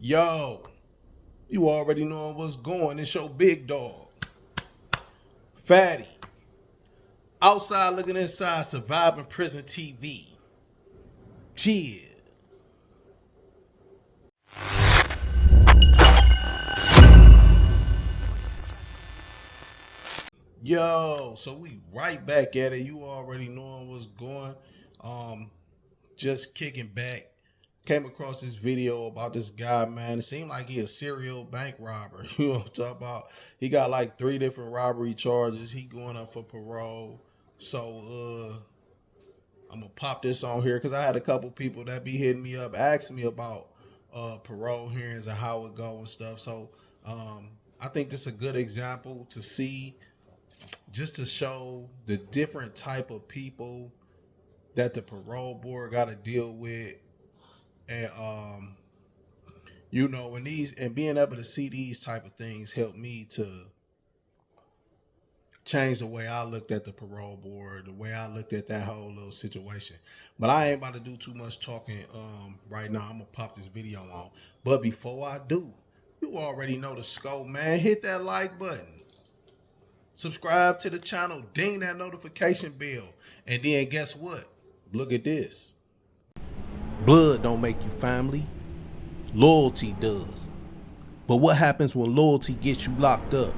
Yo, you already know what's going. It's your big dog, Fatty. Outside looking inside, surviving prison TV. Chill. Yo, so we right back at it. You already knowing what's going. Um, just kicking back. Came across this video about this guy, man. It seemed like he a serial bank robber. You know what I'm talking about? He got like 3 different robbery charges. He going up for parole. So I'm gonna pop this on here because I had a couple people that be hitting me up, asking me about parole hearings and how it go and stuff. So I think this is a good example to see, just to show the different type of people that the parole board got to deal with, and and these and being able to see these type of things helped me to changed the way I looked at the parole board, the way I looked at that whole little situation. But I ain't about to do too much talking right now. I'm gonna pop this video on. But before I do, you already know the scope, man. Hit that like button. Subscribe to the channel, ding that notification bell. And then guess what? Look at this. Blood don't make you family. Loyalty does. But what happens when loyalty gets you locked up?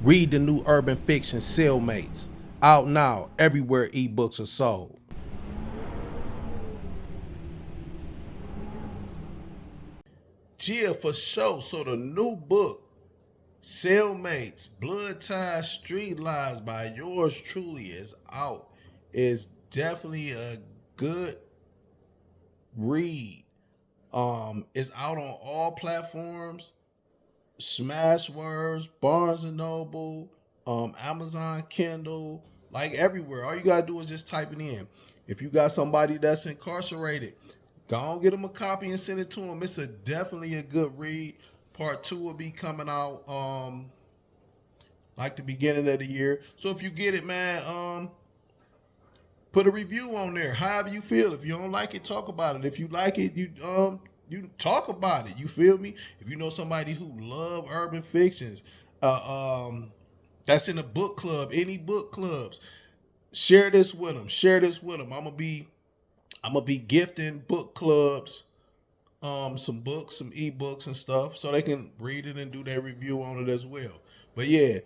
Read the new urban fiction Cellmates. Out now everywhere ebooks are sold. Yeah, for sure. So the new book, Cellmates, Blood Ties, Street Lies by yours truly is out. Is definitely a good read. It's out on all platforms. Smashwords, Barnes and Noble, Amazon Kindle, like everywhere. All you gotta do is just type it in. If you got somebody that's incarcerated, go on get them a copy and send it to them. It's definitely a good read. Part 2 will be coming out like the beginning of the year. So if you get it, man, put a review on there. However you feel. If you don't like it, talk about it. If you like it, you talk about it. You feel me? If you know somebody who love urban fictions, that's in a book club, any book clubs, share this with them. Share this with them. I'm gonna be gifting book clubs some books, some ebooks and stuff, so they can read it and do their review on it as well. But yeah,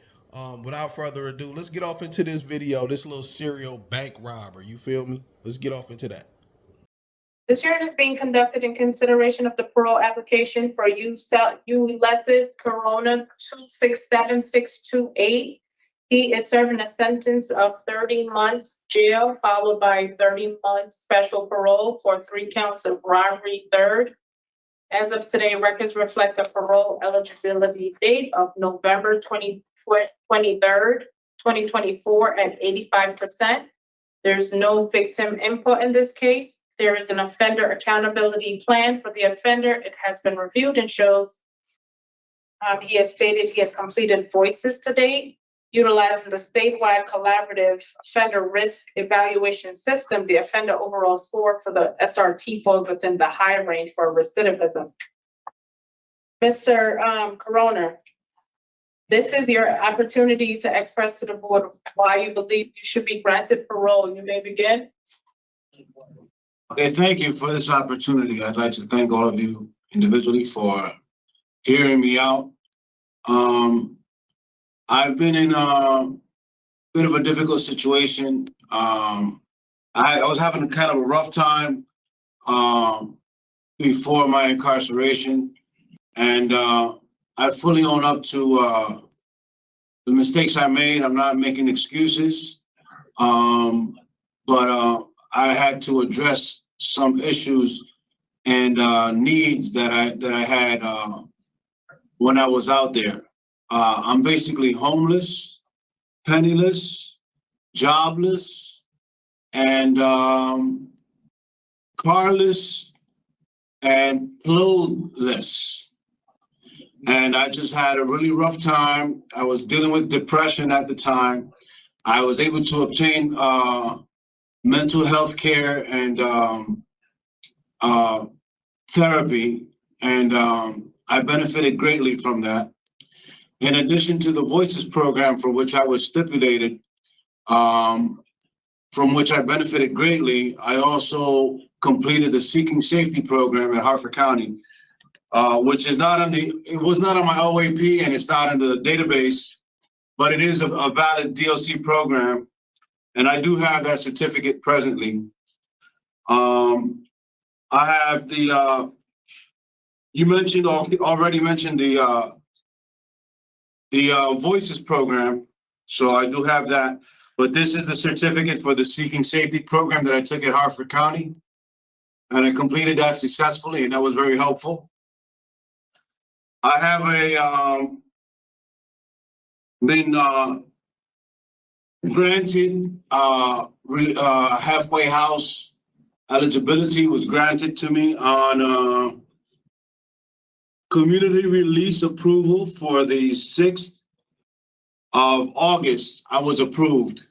without further ado, let's get off into this video. This little serial bank robber, you feel me? Let's get off into that. This hearing is being conducted in consideration of the parole application for Ulysses Corona 267628. He is serving a sentence of 30 months jail, followed by 30 months special parole for 3 counts of robbery third. As of today, records reflect a parole eligibility date of November 23rd, 2024 at 85%. There's no victim input in this case. There is an offender accountability plan for the offender. It has been reviewed and shows he has stated he has completed voices to date. Utilizing the statewide collaborative offender risk evaluation system, the offender overall score for the SRT falls within the high range for recidivism. Mr. Corona, this is your opportunity to express to the board why you believe you should be granted parole. You may begin. Okay, thank you for this opportunity. I'd like to thank all of you individually for hearing me out. I've been in a bit of a difficult situation. I was having kind of a rough time before my incarceration, and I fully own up to the mistakes I made. I'm not making excuses, but I had to address some issues and needs that I had when I was out there. I'm basically homeless, penniless, jobless, and carless and clothless. And I just had a really rough time. I was dealing with depression at the time. I was able to obtain mental health care and therapy and I benefited greatly from that. In addition to the Voices program for which I was stipulated, from which I benefited greatly, I also completed the Seeking Safety program at Harford County, which is not on it was not on my OAP and it's not in the database, but it is a valid DLC program. And I do have that certificate presently. I have you already mentioned the Voices program. So I do have that, but this is the certificate for the Seeking Safety program that I took at Harford County. And I completed that successfully, and that was very helpful. I have been granted halfway house eligibility was granted to me on community release approval for the 6th of August. I was approved.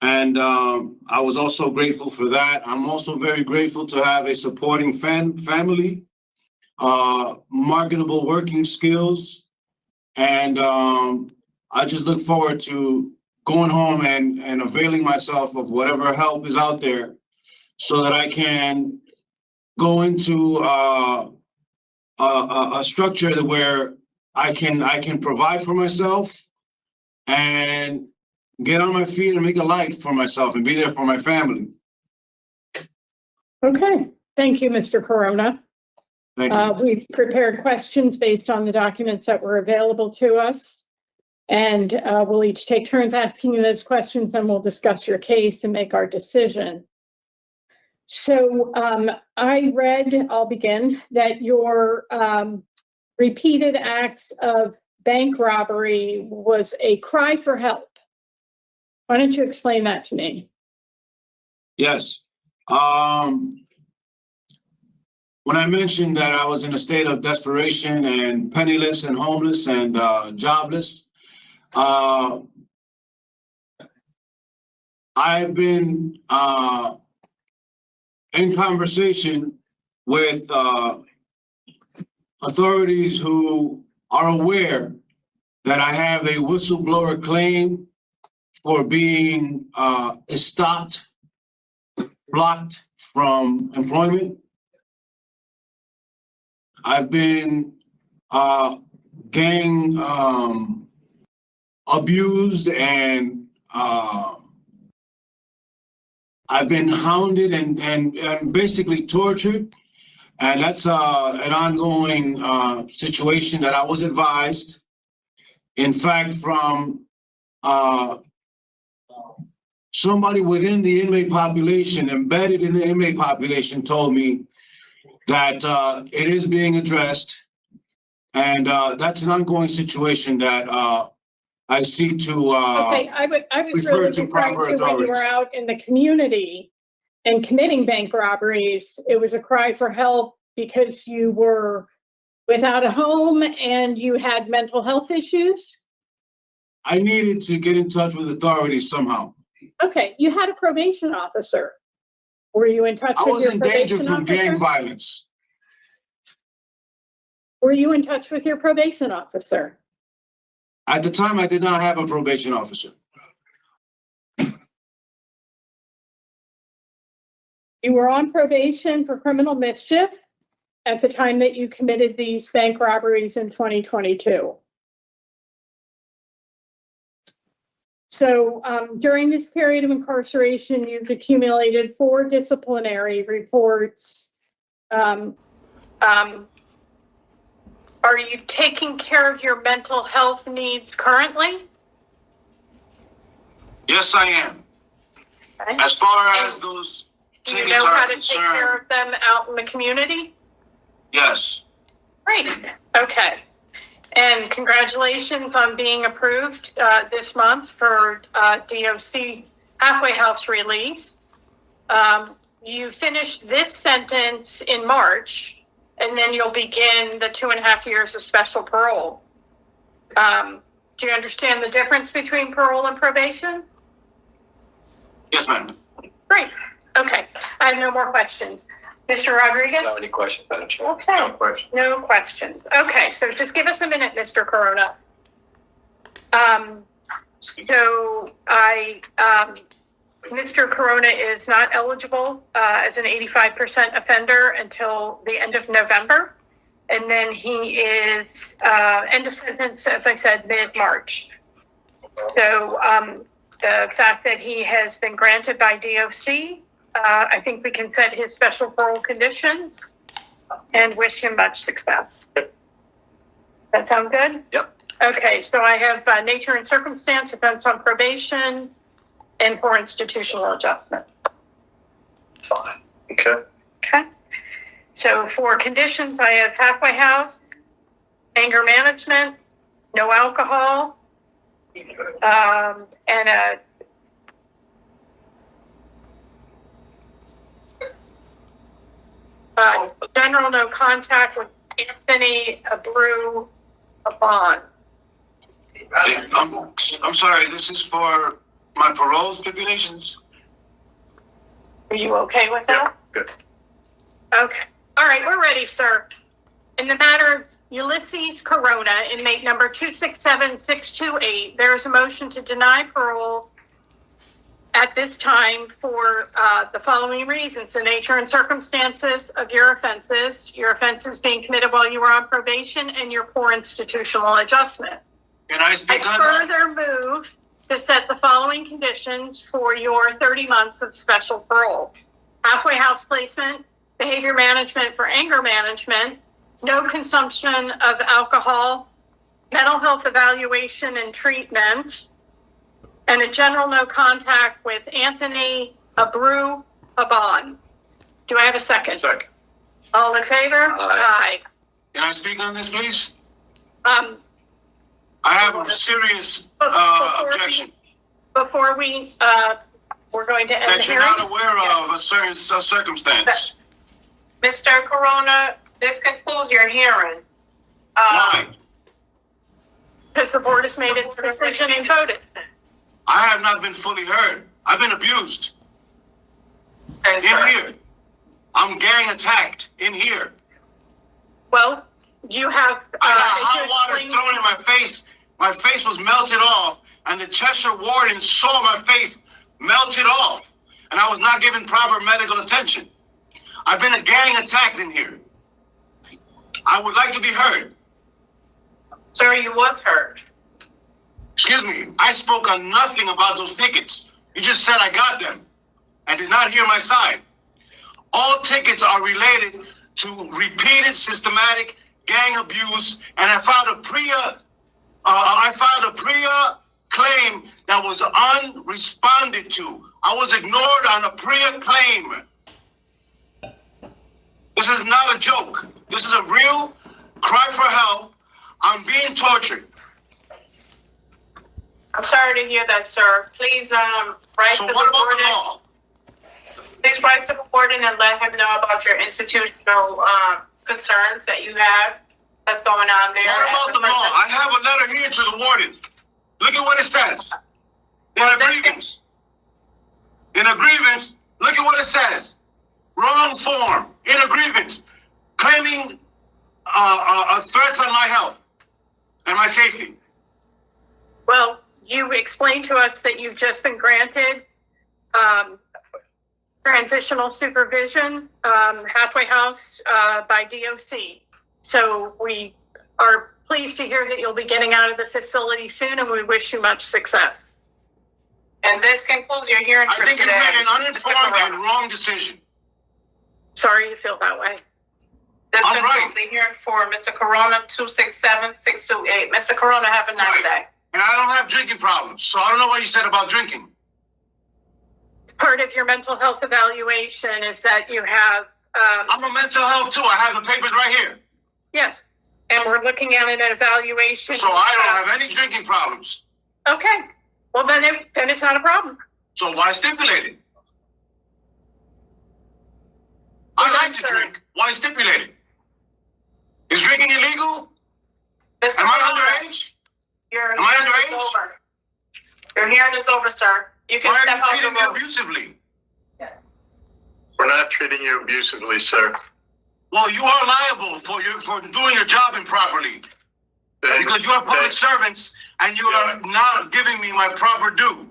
And I was also grateful for that. I'm also very grateful to have a supporting family, marketable working skills. And I just look forward to going home and availing myself of whatever help is out there so that I can go into a structure where I can provide for myself and get on my feet and make a life for myself and be there for my family. Okay, thank you, Mr. Corona. Thank you. We've prepared questions based on the documents that were available to us. And we'll each take turns asking you those questions, and we'll discuss your case and make our decision. So I'll begin, that your repeated acts of bank robbery was a cry for help. Why don't you explain that to me? Yes. When I mentioned that I was in a state of desperation and penniless and homeless and jobless, I've been in conversation with authorities who are aware that I have a whistleblower claim for being stopped, blocked from employment. I've been gang abused, and I've been hounded and basically tortured. And that's an ongoing situation that I was advised. In fact, from somebody within the inmate population, embedded in the inmate population, told me that it is being addressed. And that's an ongoing situation that I seek to Okay, I was refer really to referring proper to when you were authorities. out in the community and committing bank robberies. It was a cry for help because you were without a home and you had mental health issues. I needed to get in touch with authorities somehow. Okay, you had a probation officer. Were you in touch I with was your in danger probation from gang officer? violence. Were you in touch with your probation officer? At the time, I did not have a probation officer. You were on probation for criminal mischief at the time that you committed these bank robberies in 2022. So during this period of incarceration, you've accumulated 4 disciplinary reports. Are you taking care of your mental health needs currently? Yes, I am. Okay. As far as those Do you tickets know how are to take care concerned, of them out in the community? yes. Great. Okay. And congratulations on being approved this month for DOC halfway house release. You finished this sentence in March, and then you'll begin the 2.5 years of special parole. Do you understand the difference between parole and probation? Yes, ma'am. Great. Okay. I have no more questions. Mr. Rodriguez? Any questions, Madam Chair? Okay. No questions. No questions. Okay, so just give us a minute, Mr. Corona. Mr. Corona is not eligible as an 85% offender until the end of November. And then he is end of sentence, as I said, mid-March. So the fact that he has been granted by DOC, I think we can set his special parole conditions and wish him much success. That sound good? Yep. Okay, so I have nature and circumstance, offense on probation, and for institutional adjustment. Fine. Okay. Okay. So for conditions, I have halfway house, anger management, no alcohol, and a general no contact with Anthony, a brew, a bond. I'm sorry, this is for my parole stipulations? Are you okay with that? Good. Okay. All right, we're ready, sir. In the matter of Ulysses Corona, inmate number 267628, there is a motion to deny parole at this time for the following reasons: the nature and circumstances of your offenses being committed while you were on probation, and your poor institutional adjustment. Can I I speak on that? further move to set the following conditions for your 30 months of special parole: halfway house placement, behavior management for anger management, no consumption of alcohol, mental health evaluation and treatment, and a general no contact with Anthony, a brew, a bond. Do I have a second? Second. All in favor? Aye. Can I speak on this, please? Aye. I have a serious objection Before we, we're going to end the that you're hearing. not aware of a certain circumstance. Mr. Corona, this concludes your hearing. Why? Because the board has made its decision and voted. I have not been fully heard. I've been abused in here. I'm gang attacked in here. Well, you have, I got as you hot water explained- thrown in my face. My face was melted off, and the Cheshire warden saw my face melted off, and I was not given proper medical attention. I've been a gang attacked in here. I would like to be heard. Sir, you was heard. Excuse me, I spoke on nothing about those tickets. You just said I got them and did not hear my side. All tickets are related to repeated systematic gang abuse, and I filed a PREA claim that was unresponded to. I was ignored on a PREA claim. This is not a joke. This is a real cry for help. I'm being tortured. I'm sorry to hear that, sir. Please, write So to the what about the warden. law? Please write to the warden and let him know about your institutional, concerns that you have that's going on there. What about And the law? person- I have a letter here to the warden. Look at what it says. In a grievance. In a grievance, look at what it says. Wrong form. In a grievance. Claiming threats on my health and my safety. Well, you explained to us that you've just been granted transitional supervision, halfway house by DOC. So we are pleased to hear that you'll be getting out of the facility soon, and we wish you much success. And this concludes your hearing I for think you today. made an Mr. uninformed Corona. and wrong decision. Sorry you feel that way. This I'm concludes right. the hearing for Mr. Corona, 267628. Mr. Corona, have a nice Right. day. And I don't have drinking problems, so I don't know what you said about drinking. Part of your mental health evaluation is that you have, I'm a mental health too. I have the papers right here. yes, and we're looking at an evaluation. So I don't have any drinking problems. Okay, well then it's not a problem. So why stipulate it? I like to Sir. drink. Why stipulate it? Is drinking illegal? Mr. Am I Corona, underage? your Am I hearing is underage? over. Your hearing is over, sir. You can Why are step you out the treating me room. abusively? We're not treating you abusively, sir. Well, you are liable for doing your job improperly. Because you are public servants and you are not giving me my proper due.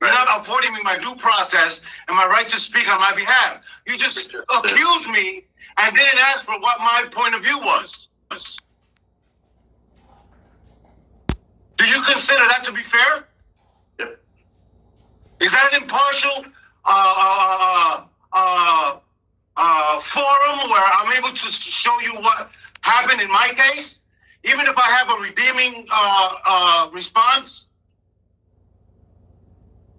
You're not affording me my due process and my right to speak on my behalf. You just accused me and didn't ask for what my point of view was. Do you consider that to be fair? Yep. Is that an impartial forum where I'm able to show you what happened in my case, even if I have a redeeming response?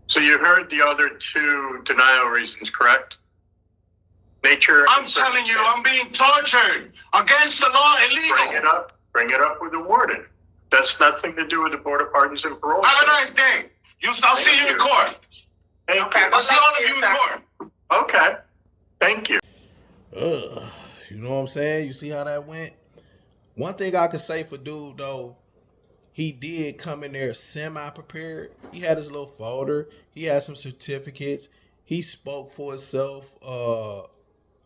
So you heard the other two denial reasons, correct? Nature. I'm telling you, I'm being tortured against the law, illegal. Bring it up with the warden. That's nothing to do with the Board of Pardons and Parole. Have a nice day. I'll see you in court. Thank Okay, you. I'll see all of you in court. Okay. Thank you. You know what I'm saying? You see how that went? One thing I could say for dude though, he did come in there semi-prepared. He had his little folder. He had some certificates. He spoke for himself,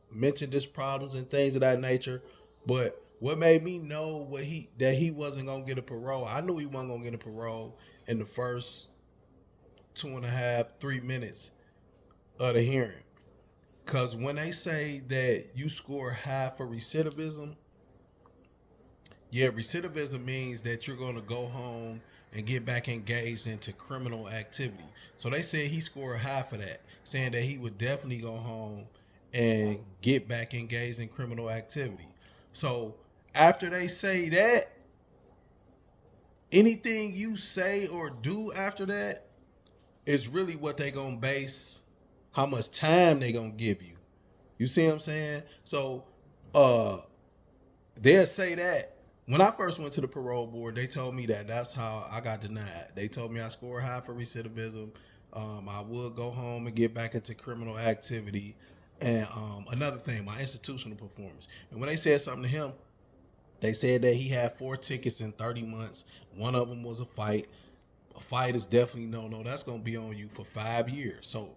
mentioned his problems and things of that nature. But what made me know that he wasn't gonna get a parole, I knew he wasn't gonna get a parole in the first 2.5, 3 minutes of the hearing. Because when they say that you score high for recidivism, yeah, recidivism means that you're going to go home and get back engaged into criminal activity. So they said he scored high for that, saying that he would definitely go home and get back engaged in criminal activity. So after they say that, anything you say or do after that is really what they going to base how much time they going to give you. You see what I'm saying? So they'll say that. When I first went to the parole board, they told me that that's how I got denied. They told me I scored high for recidivism. I would go home and get back into criminal activity. And another thing, my institutional performance. And when they said something to him, they said that he had 4 tickets in 30 months. One of them was a fight. A fight is definitely no. That's going to be on you for 5 years. So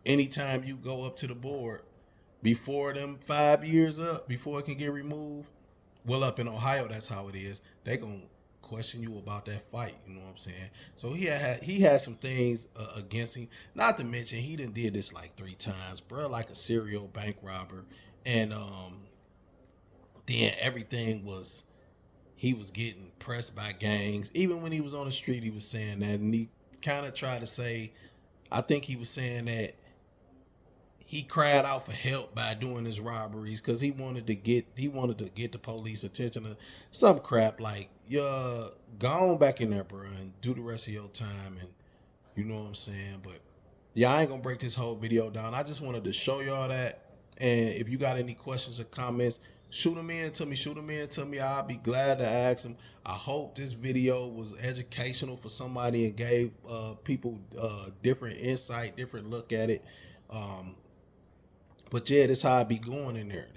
anytime you go up to the board, before them 5 years up, before it can get removed, well, up in Ohio, that's how it is. They gonna question you about that fight. You know what I'm saying? So he had some things against him. Not to mention he done did this like 3 times, bro, like a serial bank robber. And then everything was, he was getting pressed by gangs. Even when he was on the street, he was saying that, and he kind of tried to say, I think he was saying that he cried out for help by doing his robberies because he wanted to get the police attention to some crap like, go on back in there, bro, and do the rest of your time. And you know what I'm saying? But yeah, I ain't gonna break this whole video down. I just wanted to show y'all that. And if you got any questions or comments, shoot them in to me. I'll be glad to ask them. I hope this video was educational for somebody and gave people different insight, different look at it. But yeah, this how I be going in there. And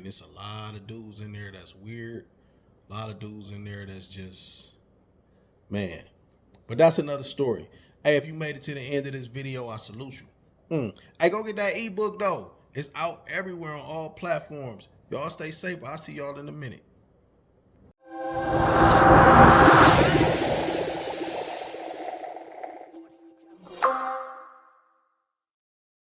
it's a lot of dudes in there that's weird. A lot of dudes in there that's just, man. But that's another story. Hey, if you made it to the end of this video, I salute you. Hey, go get that ebook though. It's out everywhere on all platforms. Y'all stay safe. I'll see y'all in a minute.